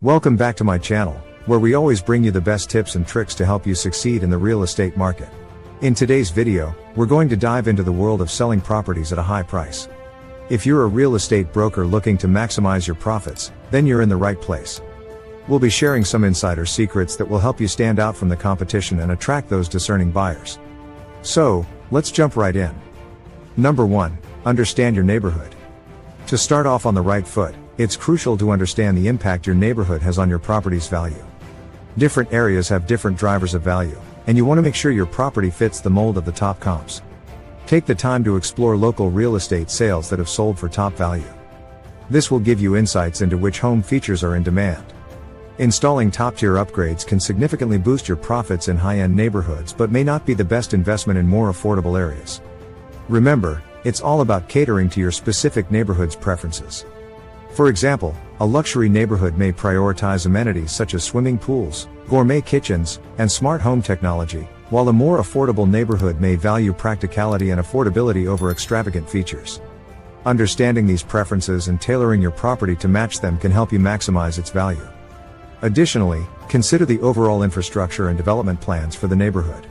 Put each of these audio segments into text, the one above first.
Welcome back to my channel, where we always bring you the best tips and tricks to help you succeed in the real estate market. In today's video, we're going to dive into the world of selling properties at a high price. If you're a real estate broker looking to maximize your profits, then you're in the right place. We'll be sharing some insider secrets that will help you stand out from the competition and attract those discerning buyers. So, let's jump right in. Number 1. Understand your neighborhood. To start off on the right foot, it's crucial to understand the impact your neighborhood has on your property's value. Different areas have different drivers of value, and you want to make sure your property fits the mold of the top comps. Take the time to explore local real estate sales that have sold for top value. This will give you insights into which home features are in demand. Installing top-tier upgrades can significantly boost your profits in high-end neighborhoods but may not be the best investment in more affordable areas. Remember, it's all about catering to your specific neighborhood's preferences. For example, a luxury neighborhood may prioritize amenities such as swimming pools, gourmet kitchens, and smart home technology, while a more affordable neighborhood may value practicality and affordability over extravagant features. Understanding these preferences and tailoring your property to match them can help you maximize its value. Additionally, consider the overall infrastructure and development plans for the neighborhood.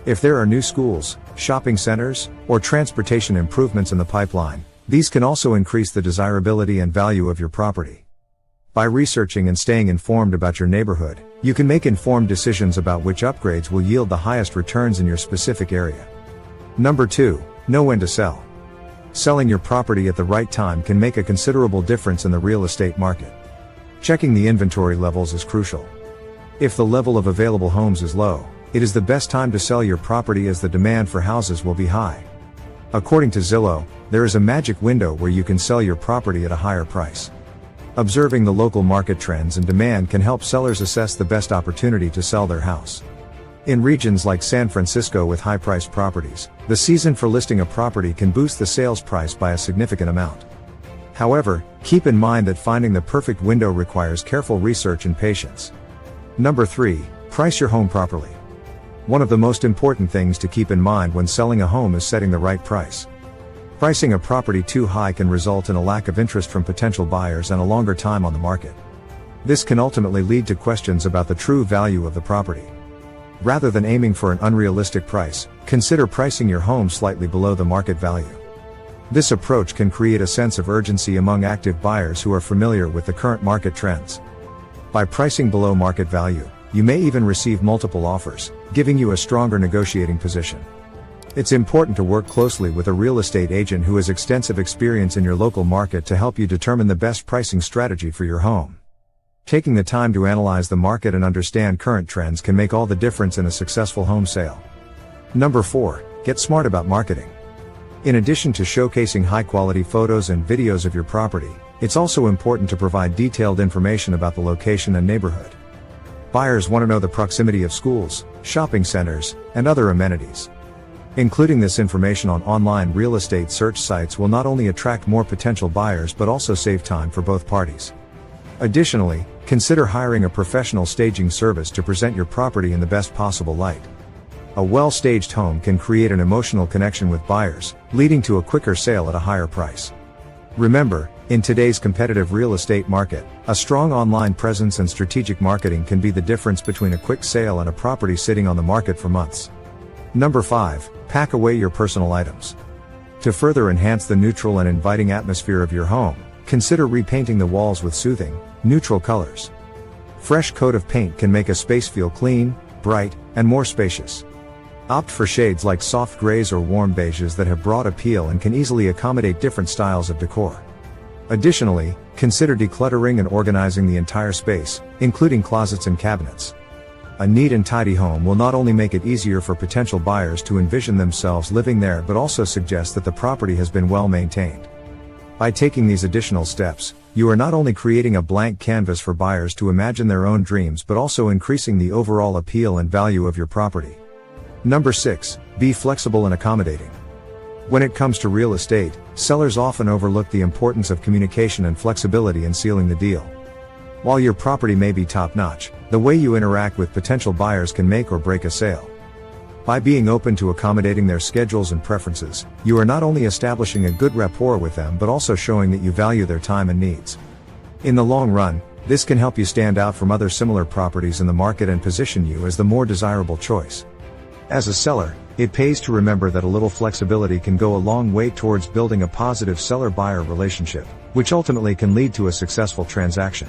If there are new schools, shopping centers, or transportation improvements in the pipeline, these can also increase the desirability and value of your property. By researching and staying informed about your neighborhood, you can make informed decisions about which upgrades will yield the highest returns in your specific area. Number 2. Know when to sell. Selling your property at the right time can make a considerable difference in the real estate market. Checking the inventory levels is crucial. If the level of available homes is low, it is the best time to sell your property as the demand for houses will be high. According to Zillow, there is a magic window where you can sell your property at a higher price. Observing the local market trends and demand can help sellers assess the best opportunity to sell their house. In regions like San Francisco with high-priced properties, the season for listing a property can boost the sales price by a significant amount. However, keep in mind that finding the perfect window requires careful research and patience. Number 3. Price your home properly. One of the most important things to keep in mind when selling a home is setting the right price. Pricing a property too high can result in a lack of interest from potential buyers and a longer time on the market. This can ultimately lead to questions about the true value of the property. Rather than aiming for an unrealistic price, consider pricing your home slightly below the market value. This approach can create a sense of urgency among active buyers who are familiar with the current market trends. By pricing below market value, you may even receive multiple offers, giving you a stronger negotiating position. It's important to work closely with a real estate agent who has extensive experience in your local market to help you determine the best pricing strategy for your home. Taking the time to analyze the market and understand current trends can make all the difference in a successful home sale. Number 4. Get smart about marketing. In addition to showcasing high-quality photos and videos of your property, it's also important to provide detailed information about the location and neighborhood. Buyers want to know the proximity of schools, shopping centers, and other amenities. Including this information on online real estate search sites will not only attract more potential buyers but also save time for both parties. Additionally, consider hiring a professional staging service to present your property in the best possible light. A well-staged home can create an emotional connection with buyers, leading to a quicker sale at a higher price. Remember, in today's competitive real estate market, a strong online presence and strategic marketing can be the difference between a quick sale and a property sitting on the market for months. Number 5. Pack away your personal items. To further enhance the neutral and inviting atmosphere of your home, consider repainting the walls with soothing, neutral colors. Fresh coat of paint can make a space feel clean, bright, and more spacious. Opt for shades like soft grays or warm beiges that have broad appeal and can easily accommodate different styles of decor. Additionally, consider decluttering and organizing the entire space, including closets and cabinets. A neat and tidy home will not only make it easier for potential buyers to envision themselves living there but also suggest that the property has been well maintained. By taking these additional steps, you are not only creating a blank canvas for buyers to imagine their own dreams but also increasing the overall appeal and value of your property. Number 6. Be flexible and accommodating. When it comes to real estate, sellers often overlook the importance of communication and flexibility in sealing the deal. While your property may be top-notch, the way you interact with potential buyers can make or break a sale. By being open to accommodating their schedules and preferences, you are not only establishing a good rapport with them but also showing that you value their time and needs. In the long run, This can help you stand out from other similar properties in the market and position you as the more desirable choice. As a seller, it pays to remember that a little flexibility can go a long way towards building a positive seller-buyer relationship, which ultimately can lead to a successful transaction.